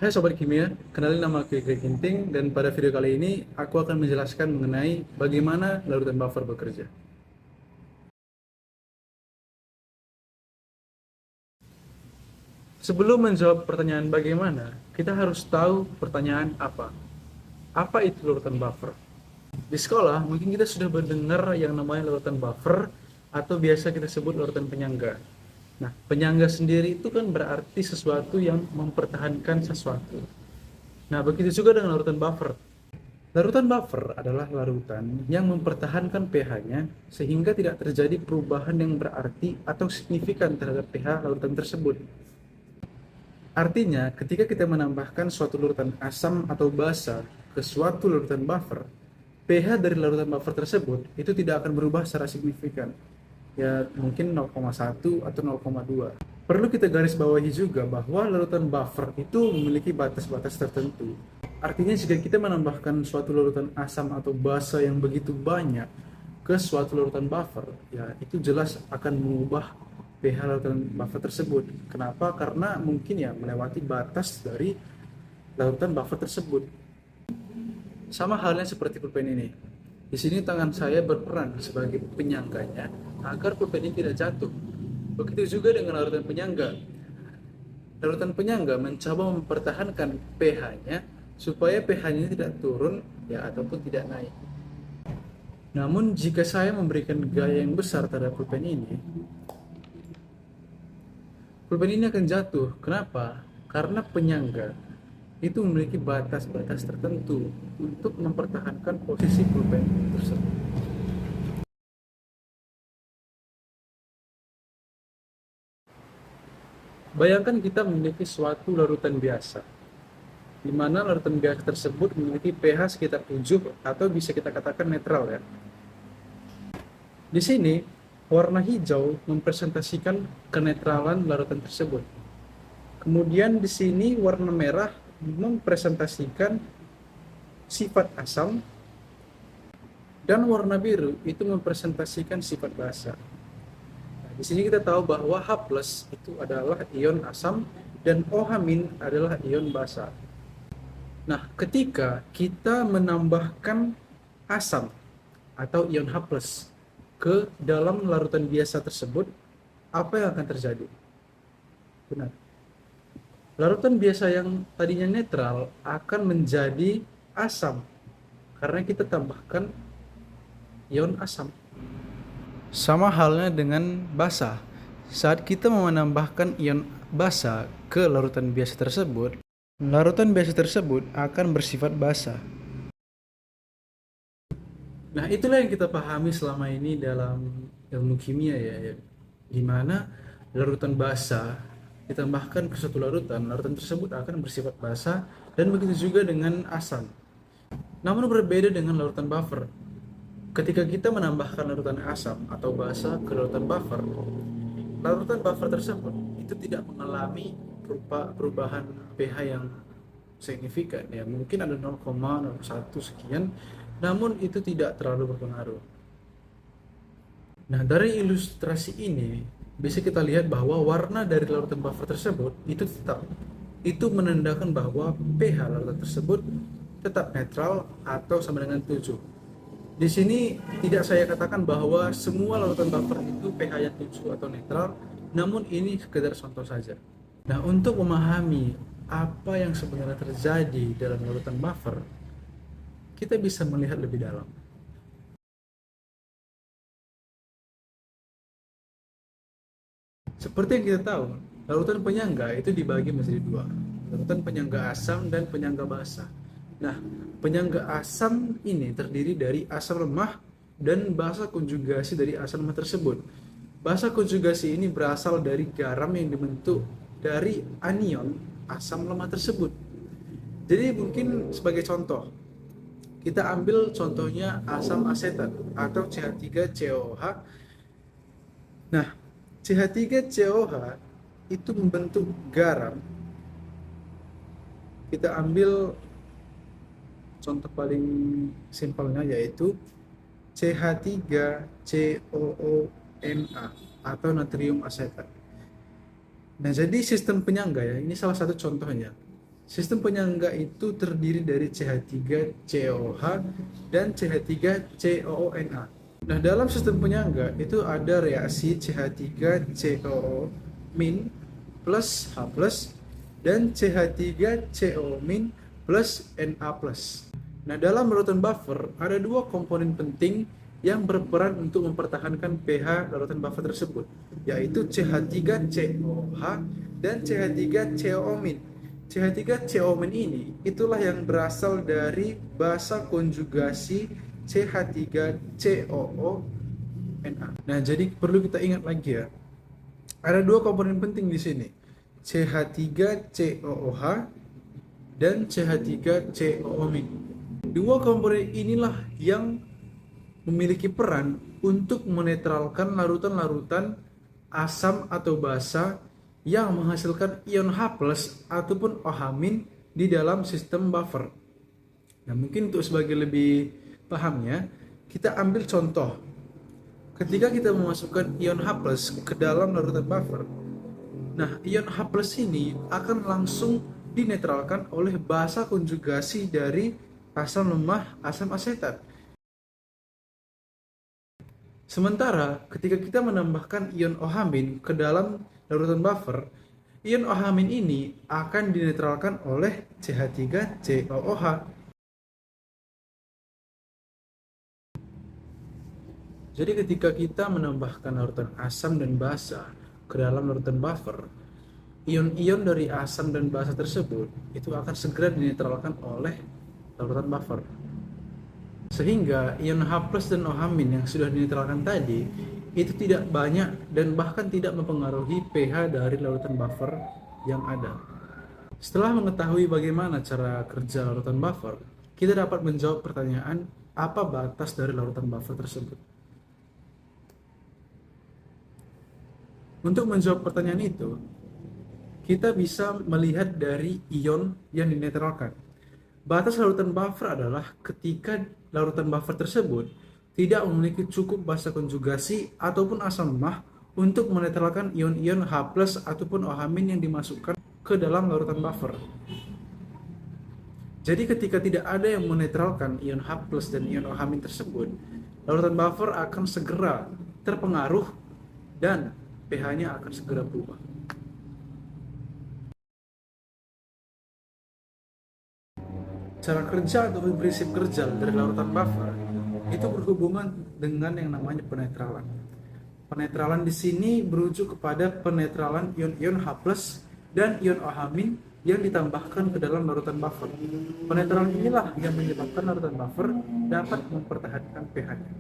Hai Sobat Kimia, kenalin nama aku Greg Ginting dan pada video kali ini aku akan menjelaskan mengenai bagaimana larutan buffer bekerja. Sebelum menjawab pertanyaan bagaimana, kita harus tahu pertanyaan apa. Apa itu larutan buffer? Di sekolah mungkin kita sudah mendengar yang namanya larutan buffer atau biasa kita sebut larutan penyangga. Nah, penyangga sendiri itu kan berarti sesuatu yang mempertahankan sesuatu. Nah, begitu juga dengan larutan buffer. Larutan buffer adalah larutan yang mempertahankan pH-nya sehingga tidak terjadi perubahan yang berarti atau signifikan terhadap pH larutan tersebut. Artinya, ketika kita menambahkan suatu larutan asam atau basa ke suatu larutan buffer, pH dari larutan buffer tersebut itu tidak akan berubah secara signifikan. Ya, mungkin 0,1 atau 0,2. Perlu kita garis bawahi juga bahwa larutan buffer itu memiliki batas-batas tertentu. Artinya jika kita menambahkan suatu larutan asam atau basa yang begitu banyak ke suatu larutan buffer, ya itu jelas akan mengubah pH larutan buffer tersebut. Kenapa? Karena mungkin ya melewati batas dari larutan buffer tersebut. Sama halnya seperti pulpen ini. Di sini tangan saya berperan sebagai penyangganya agar pulpen ini tidak jatuh. Begitu juga dengan larutan penyangga. Larutan penyangga mencoba mempertahankan pH-nya supaya pH-nya tidak turun ya ataupun tidak naik. Namun jika saya memberikan gaya yang besar terhadap pulpen ini akan jatuh. Kenapa? Karena penyangga itu memiliki batas-batas tertentu untuk mempertahankan posisi pulpen tersebut. Bayangkan kita memiliki suatu larutan biasa, di mana larutan biasa tersebut memiliki pH sekitar 7 atau bisa kita katakan netral ya. Di sini, warna hijau mempresentasikan kenetralan larutan tersebut. Kemudian di sini warna merah mempresentasikan sifat asam dan warna biru itu mempresentasikan sifat basa. Nah, di sini kita tahu bahwa H+ itu adalah ion asam dan OH- adalah ion basa. Nah, ketika kita menambahkan asam atau ion H+ ke dalam larutan biasa tersebut, apa yang akan terjadi? Benar. Larutan biasa yang tadinya netral akan menjadi asam karena kita tambahkan ion asam. Sama halnya dengan basa. Saat kita mau menambahkan ion basa ke larutan biasa tersebut akan bersifat basa. Nah, itulah yang kita pahami selama ini dalam ilmu kimia ya, di mana larutan basa ditambahkan ke suatu larutan tersebut akan bersifat basa dan begitu juga dengan asam. Namun berbeda dengan larutan buffer. Ketika kita menambahkan larutan asam atau basa ke larutan buffer tersebut itu tidak mengalami perubahan pH yang signifikan ya, mungkin ada 0,01 sekian, namun itu tidak terlalu berpengaruh. Nah, dari ilustrasi ini bisa kita lihat bahwa warna dari larutan buffer tersebut itu tetap, itu menandakan bahwa pH larutan tersebut tetap netral atau sama dengan 7. Di sini tidak saya katakan bahwa semua larutan buffer itu pH-nya 7 atau netral, namun ini sekedar contoh saja. Nah, untuk memahami apa yang sebenarnya terjadi dalam larutan buffer, kita bisa melihat lebih dalam. Seperti yang kita tahu, larutan penyangga itu dibagi menjadi dua, larutan penyangga asam dan penyangga basa. Nah, penyangga asam ini terdiri dari asam lemah dan basa konjugasi dari asam lemah tersebut. Basa konjugasi ini berasal dari garam yang dibentuk dari anion asam lemah tersebut. Jadi mungkin sebagai contoh, kita ambil contohnya asam asetat atau CH3COH. Nah, CH3COH itu membentuk garam. Kita ambil contoh paling simpelnya yaitu CH3COONA atau natrium asetat. Nah, jadi sistem penyangga ya, ini salah satu contohnya. Sistem penyangga itu terdiri dari CH3COOH dan CH3COONA. Nah, dalam sistem penyangga itu ada reaksi CH3COO- plus H+, dan CH3CO- plus Na+. Nah, dalam larutan buffer ada dua komponen penting yang berperan untuk mempertahankan pH larutan buffer tersebut, yaitu CH3COOH dan CH3CO-. CH3CO- ini itulah yang berasal dari basa konjugasi CH3COONA. Nah, jadi perlu kita ingat lagi ya, ada dua komponen penting di sini, CH3COOH dan CH3COO-. Dua komponen inilah yang memiliki peran untuk menetralkan larutan-larutan asam atau basa yang menghasilkan ion H+ ataupun OH- di dalam sistem buffer. Nah, mungkin untuk sebagai lebih pahamnya, kita ambil contoh. Ketika kita memasukkan ion H+ ke dalam larutan buffer, nah, ion H+ ini akan langsung dinetralkan oleh basa konjugasi dari asam lemah asam asetat. Sementara ketika kita menambahkan ion OH- ke dalam larutan buffer, ion OH- ini akan dinetralkan oleh CH3COOH. Jadi ketika kita menambahkan larutan asam dan basa ke dalam larutan buffer, ion-ion dari asam dan basa tersebut itu akan segera dinetralkan oleh larutan buffer. Sehingga ion H+ dan OH- yang sudah dinetralkan tadi itu tidak banyak dan bahkan tidak mempengaruhi pH dari larutan buffer yang ada. Setelah mengetahui bagaimana cara kerja larutan buffer, kita dapat menjawab pertanyaan apa batas dari larutan buffer tersebut. Untuk menjawab pertanyaan itu, kita bisa melihat dari ion yang dinetralkan. Batas larutan buffer adalah ketika larutan buffer tersebut tidak memiliki cukup basa konjugasi ataupun asam lemah untuk menetralkan ion-ion H+ ataupun OH- yang dimasukkan ke dalam larutan buffer. Jadi ketika tidak ada yang menetralkan ion H+ dan ion OH- tersebut, larutan buffer akan segera terpengaruh dan pH-nya akan segera berubah. Cara kerja atau prinsip kerja dari larutan buffer itu berhubungan dengan yang namanya penetralan. Penetralan di sini berujuk kepada penetralan ion-ion H+ dan ion OH- yang ditambahkan ke dalam larutan buffer. Penetralan inilah yang menyebabkan larutan buffer dapat mempertahankan pH-nya.